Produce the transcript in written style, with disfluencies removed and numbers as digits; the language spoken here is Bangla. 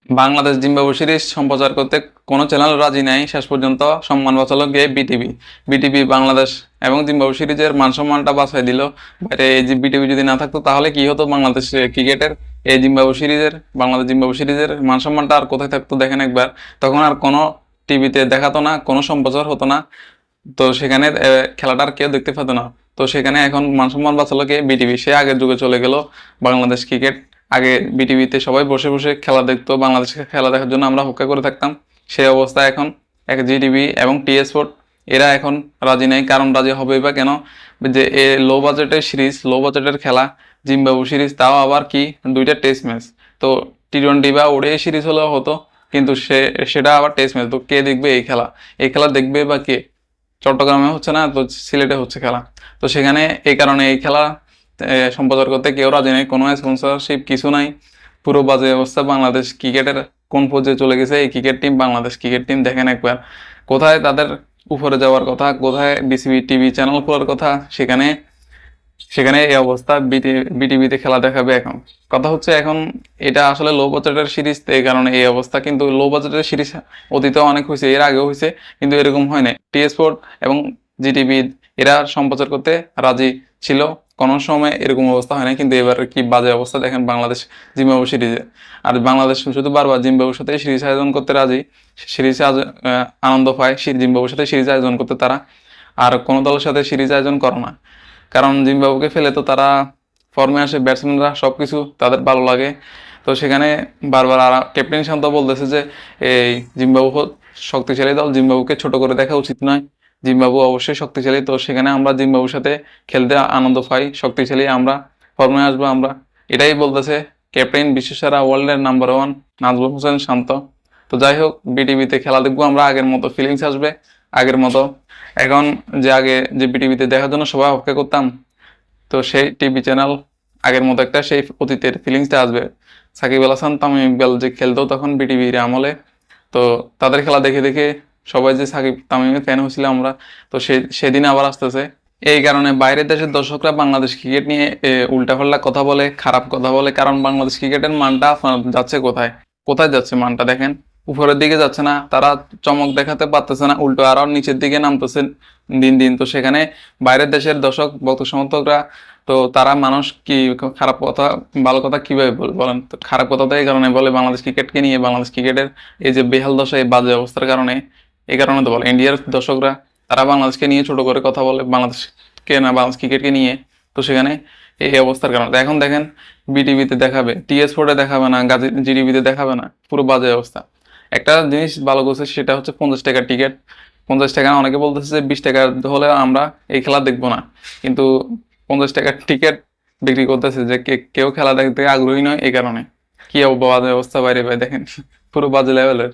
বাংলাদেশ জিম্বাবুয়ে সিরিজ সম্প্রচার করতে কোনো চ্যানেল রাজি নাই। শেষ পর্যন্ত সম্মান বাঁচালো গিয়ে বিটিভি। বিটিভি বাংলাদেশ এবং জিম্বাবুয়ে সিরিজের মান সম্মানটা বাঁচাই দিল। বাইরে এই যে বিটিভি যদি না থাকতো তাহলে কি হতো? বাংলাদেশ ক্রিকেটের এই জিম্বাবুয়ে সিরিজের, বাংলাদেশ জিম্বাবুয়ে সিরিজের মান সম্মানটা আর কোথায় থাকতো দেখেন একবার। তখন আর কোনো টিভিতে দেখাতো না, কোনো সম্প্রচার হতো না। তো সেখানে খেলাটা আর কেউ দেখতে পেতো না। তো সেখানে এখন মান সম্মান বাঁচালো কে? বিটিভি। সে আগের যুগে চলে গেল বাংলাদেশ ক্রিকেট। আগে বিটিভিতে সবাই বসে বসে খেলা দেখতো, বাংলাদেশের খেলা দেখার জন্য আমরা অপেক্ষা করে থাকতাম। সেই অবস্থা এখন এক জিটিভি এবং টিএসপোর্ট এরা এখন রাজি নেই। কারণ রাজি হবেই বা কেন? যে এ লো বাজেটের সিরিজ, লো বাজেটের খেলা, জিম্বাবুয়ে সিরিজ, তাও আবার কি দুইটা টেস্ট ম্যাচ। তো টি-20 বা ওডিআই সিরিজ হলেও হতো, কিন্তু সেটা আবার টেস্ট ম্যাচ। তো কে দেখবে এই খেলা? এই খেলা দেখবে বা কে? চট্টগ্রামে হচ্ছে না, তো সিলেটে হচ্ছে খেলা। তো সেখানে এই কারণে এই খেলা সম্প্রচার করতে কেউ রাজি নেই, কোনো স্পন্সরশিপ কিছু নাই। পুরো বাজে অবস্থা। বাংলাদেশ ক্রিকেটের কোন পর্যায়ে চলে গেছে এই cricket team, Bangladesh cricket team দেখেন একবার। কোথায় তাদের উপরে যাওয়ার কথা, কোথায় বিসিবি টিভি চ্যানেল খোলার কথা, সেখানে সেখানে এই অবস্থা। বিটিভিতে খেলা দেখাবে এখন। কথা হচ্ছে এখন এটা আসলে লো বাজেটের সিরিজ, এই কারণে এই অবস্থা। কিন্তু লো বাজেটের সিরিজ অতীতেও অনেক হয়েছে, এর আগেও হয়েছে, কিন্তু এরকম হয় না। টি স্পোর্ট এবং জিটিভি এরা সম্প্রচার করতে রাজি ছিল, কোনো সময় এরকম অবস্থা হয় না। কিন্তু এবার কি বাজে অবস্থা দেখেন বাংলাদেশ জিম্বাবুয়ে সিরিজে। আর বাংলাদেশ শুধু বারবার জিম্বাবুয়ের সাথে সিরিজ আয়োজন করতে রাজি, সিরিজ আনন্দ পায় জিম্বাবুয়ের সাথে সিরিজ আয়োজন করতে তারা। আর কোনো দলের সাথে সিরিজ আয়োজন করে না, কারণ জিম্বাবুকে ফেলে তো তারা ফর্মে আসে, ব্যাটসম্যানরা সব কিছু তাদের ভালো লাগে। তো সেখানে বারবার আর ক্যাপ্টেন শান্ত বলতেছে যে এই জিম্বাবু শক্তিশালী দল, জিম্বাবুকে ছোট করে দেখা উচিত নয়, জিম্বাবু অবশ্যই শক্তিশালী। তো সেখানে আমরা জিম্বাবুর সাথে খেলতে আনন্দ পাই, শক্তিশালী আমরা, ফর্মে আসবো আমরা, এটাই বলতেছে ক্যাপ্টেন বিশ্বসেরা ওয়ার্ল্ডের নাম্বার 1 নাজমুল হোসেন শান্ত। তো যাই হোক, বিটিভিতে খেলা দেখবো আমরা, আগের মতো ফিলিংস আসবে, আগের মতো। এখন যে আগে যে বিটিভিতে দেখার জন্য সবাই অপেক্ষা করতাম, তো সেই টিভি চ্যানেল আগের মতো একটা সেই অতীতের ফিলিংসটা আসবে। সাকিব আল হাসান, তামিম ইকবাল যে খেলতো তখন বিটিভির আমলে, তো তাদের খেলা দেখে দেখে সবাই যে সাকিব তামিমের ফ্যান হয়েছিল আমরা, তো সেদিন আবার আসতেছে। এই কারণে বাইরের দেশের দর্শকরা বাংলাদেশ ক্রিকেট নিয়ে উল্টাপাল্টা কথা বলে, খারাপ কথা বলে। কারণ বাংলাদেশ ক্রিকেটের মানটা আপনার যাচ্ছে কোথায়? কোথায় যাচ্ছে মানটা দেখেন? উপরের দিকে যাচ্ছে না, তারা চমক দেখাতে পারতেছে না, উল্টো আরো নিচের দিকে নামতেছে দিন দিন। তো সেখানে বাইরের দেশের দর্শক ভক্ত সমর্থকরা, তো তারা মানুষ কি খারাপ কথা ভালো কথা কিভাবে বলেন? তো খারাপ কথা তো এই কারণে বলে বাংলাদেশ ক্রিকেটকে নিয়ে, বাংলাদেশ ক্রিকেটের এই যে বেহাল দশা, এই বাজে অবস্থার কারণে, এই কারণে তো বলে। ইন্ডিয়ার দর্শকরা তারা বাংলাদেশকে নিয়ে ছোট করে কথা বলে, বাংলাদেশকে না, বাংলাদেশ ক্রিকেটকে নিয়ে। তো সেখানে এই অবস্থার কারণে এখন দেখেন বিটিভিতে দেখাবে, টিএস4 দেখাবে না, জিটিভিতে দেখাবে না, পুরো বাজে অবস্থা। একটা জিনিস ভালো করছে, সেটা হচ্ছে 50 টাকার টিকিট। 50 টাকা, অনেকে বলতেছে যে 20 টাকা হলে আমরা এই খেলা দেখবো না, কিন্তু 50 টাকার টিকিট বিক্রি করতেছে যে কেউ খেলা দেখতে আগ্রহী নয় এই কারণে। কি বাজে অবস্থা বাইরে ভাই দেখেন পুরো বাজে লেভেলের।